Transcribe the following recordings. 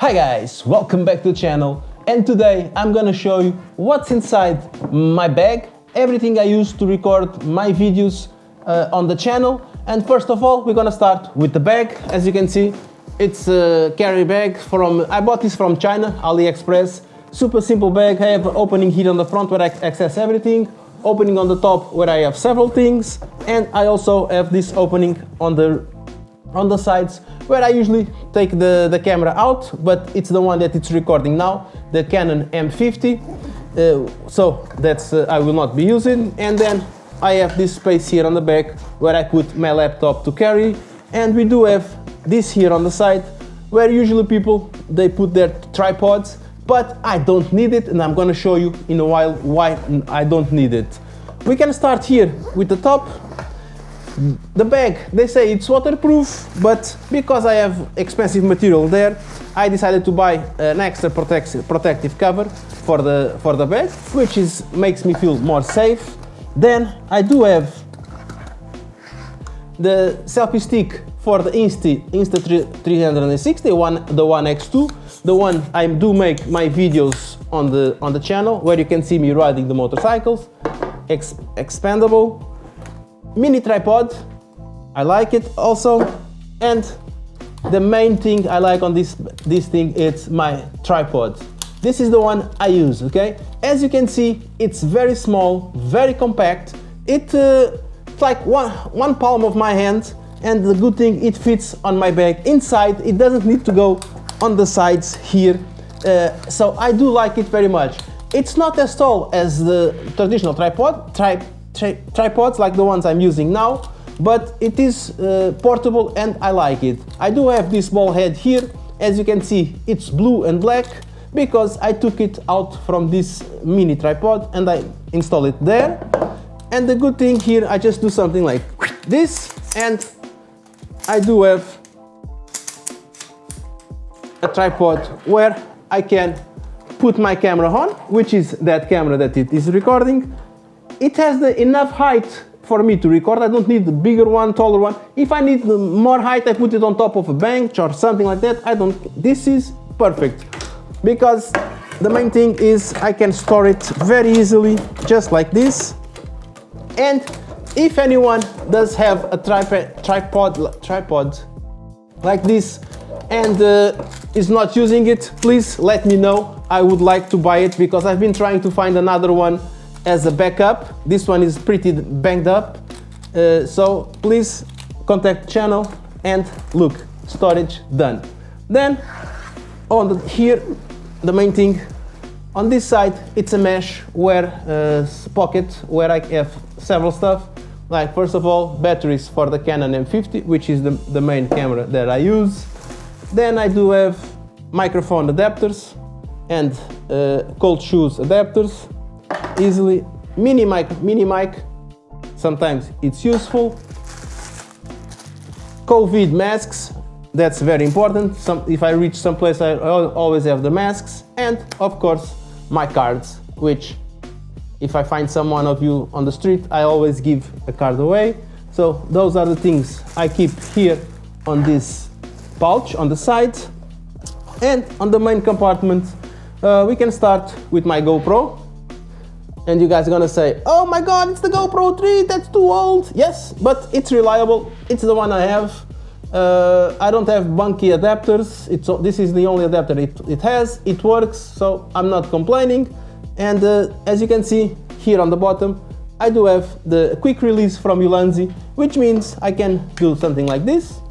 Hi guys, welcome back to the channel, and today I'm gonna show you what's inside my bag, everything I use to record my videos on the channel. And first of all, we're gonna start with the bag. As you can see, it's a carry bag I bought this from China, AliExpress. Super simple bag. I have an opening here on the front where I access everything, opening on the top where I have several things, and I also have this opening on the sides where I usually take the camera out, but it's the one that it's recording now, the Canon M50. So that's I will not be using. And then I have this space here on the back where I put my laptop to carry, and we do have this here on the side where usually people they put their tripods, but I don't need it, and I'm gonna show you in a while why I don't need it. We can start here with the top. The bag, they say it's waterproof, but because I have expensive material there, I decided to buy an extra protective cover for the bag, which makes me feel more safe. Then I do have the selfie stick for the Insta360, the One X2, the one I do make my videos on the channel, where you can see me riding the motorcycles. Expandable. Mini tripod, I like it also. And the main thing I like on this thing, it's my tripod. This is the one I use, okay? As you can see, it's very small, very compact. It's like one palm of my hand, and the good thing, it fits on my bag inside. It doesn't need to go on the sides here. So I do like it very much. It's not as tall as the traditional tripods like the ones I'm using now, but it is portable and I like it. I do have this ball head here. As you can see, it's blue and black because I took it out from this mini tripod and I install it there. And the good thing here, I just do something like this, and I do have a tripod where I can put my camera on, which is that camera that it is recording. It has enough height for me to record. I don't need the bigger one, taller one. If I need more height, I put it on top of a bench or something like that. This is perfect because the main thing is I can store it very easily, just like this. And if anyone does have a tripod like this and is not using it, please let me know. I would like to buy it because I've been trying to find another one as a backup. This one is pretty banged up, so please contact the channel. And look, storage done. Then here, the main thing on this side, it's a mesh pocket where I have several stuff. Like, first of all, batteries for the Canon M50, which is the main camera that I use. Then I do have microphone adapters and cold shoes adapters. Easily. Mini mic, sometimes it's useful. COVID masks, that's very important. If I reach some place, I always have the masks. And of course, my cards, which if I find someone of you on the street, I always give a card away. So those are the things I keep here on this pouch on the side. And on the main compartment, we can start with my Gopro. And you guys are gonna say, oh my god, it's the Gopro 3, that's too old. Yes, but it's reliable. It's the one I have. I don't have bunky adapters. This is the only adapter it has. It works, so I'm not complaining. And as you can see here on the bottom, I do have the quick release from Ulanzi, which means I can do something like this.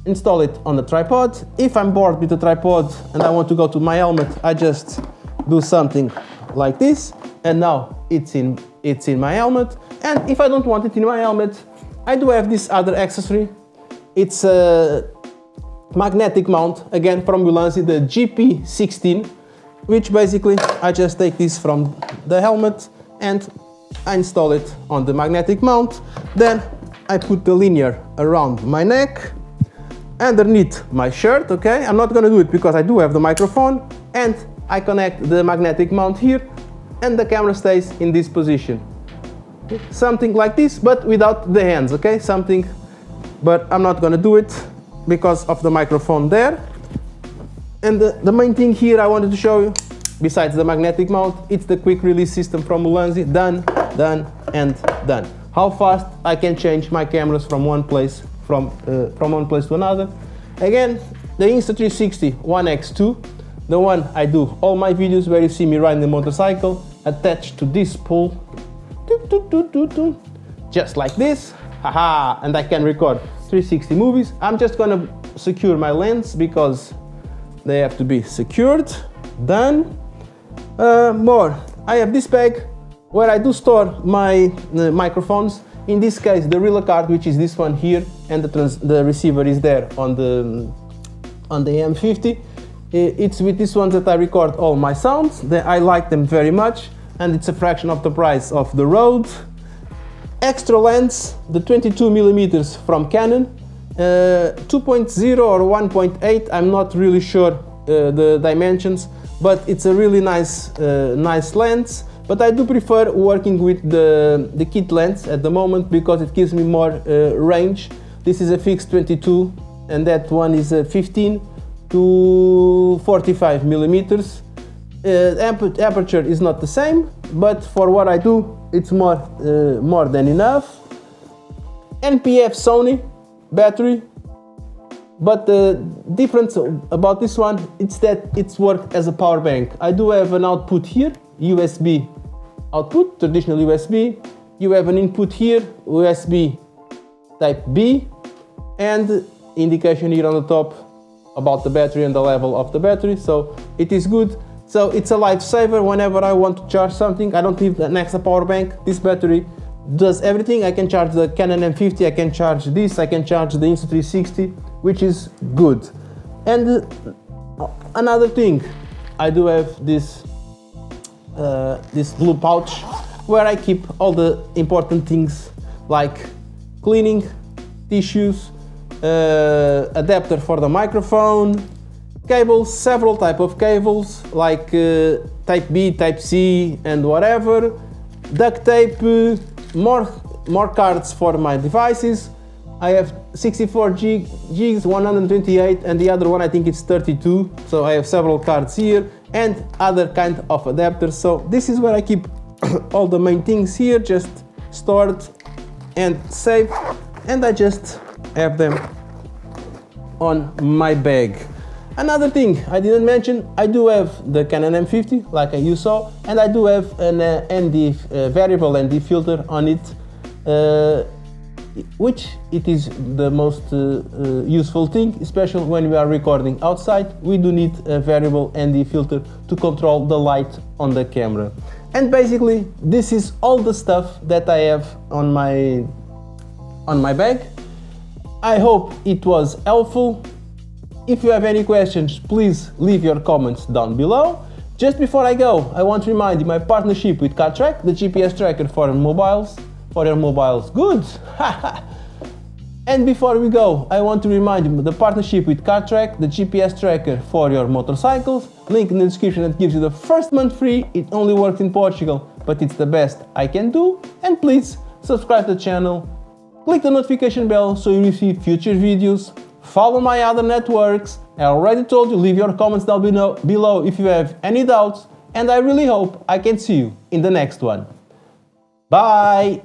Install it on the tripod. If I'm bored with the tripod and I want to go to my helmet, I just do something like this. And now it's in my helmet. And if I don't want it in my helmet, I do have this other accessory. It's a magnetic mount, again from Ulanzi, the GP16, which basically I just take this from the helmet and I install it on the magnetic mount. Then I put the linear around my neck, underneath my shirt, okay? I'm not gonna do it because I do have the microphone, and I connect the magnetic mount here, and the camera stays in this position. Something like this, but without the hands, okay? But I'm not gonna do it because of the microphone there. And the main thing here I wanted to show you, besides the magnetic mount, it's the quick release system from Ulanzi. Done, done, and done. How fast I can change my cameras from one place to another. Again, the Insta360 1X2, the one I do all my videos where you see me riding the motorcycle, attached to this pull, just like this, haha, and I can record 360 movies. I'm just gonna secure my lens because they have to be secured. Done. More, I have this bag where I do store my microphones. In this case, the real card, which is this one here, and the receiver is there on the M50. It's with this one that I record all my sounds. I like them very much, and it's a fraction of the price of the Rode. Extra lens, the 22mm from Canon, 2.0 or 1.8. I'm not really sure the dimensions, but it's a really nice lens. But I do prefer working with the kit lens at the moment because it gives me more range. This is a fixed 22 and that one is a 15 to 45 millimeters. Aperture is not the same, but for what I do, it's more than enough. NPF Sony Battery, but the difference about this one, it's that it's worked as a power bank. I do have an output here, USB output, traditional USB. You have an input here, USB type B, and indication here on the top about the battery and the level of the battery, so it is good. So it's a lifesaver whenever I want to charge something. I don't need an extra power bank. This battery does everything. I can charge the Canon M50, I can charge this, I can charge the Insta360, which is good. And another thing, I do have this blue pouch where I keep all the important things like cleaning, tissues, adapter for the microphone, cables, several type of cables like type B, type C and whatever, duct tape, more cards for my devices. I have 64 gigs, 128, and the other one I think it's 32, so I have several cards here and other kind of adapters. So this is where I keep all the main things here, just stored and saved, and I just have them on my bag. Another thing I didn't mention, I do have the Canon M50 like you saw, and I do have an ND variable ND filter on it, which it is the most useful thing, especially when we are recording outside. We do need a variable ND filter to control the light on the camera. And basically this is all the stuff that I have on my bag. I hope it was helpful. If you have any questions, please leave your comments down below. Just before I go, I want to remind you my partnership with CarTrack, the GPS tracker for your mobiles goods. And before we go, I want to remind you the partnership with CarTrack, the GPS tracker for your motorcycles. Link in the description that gives you the first month free. It only works in Portugal, but it's the best I can do. And please subscribe to the channel, click the notification bell so you receive future videos. Follow my other networks. I already told you, leave your comments down below if you have any doubts, and I really hope I can see you in the next one. Bye!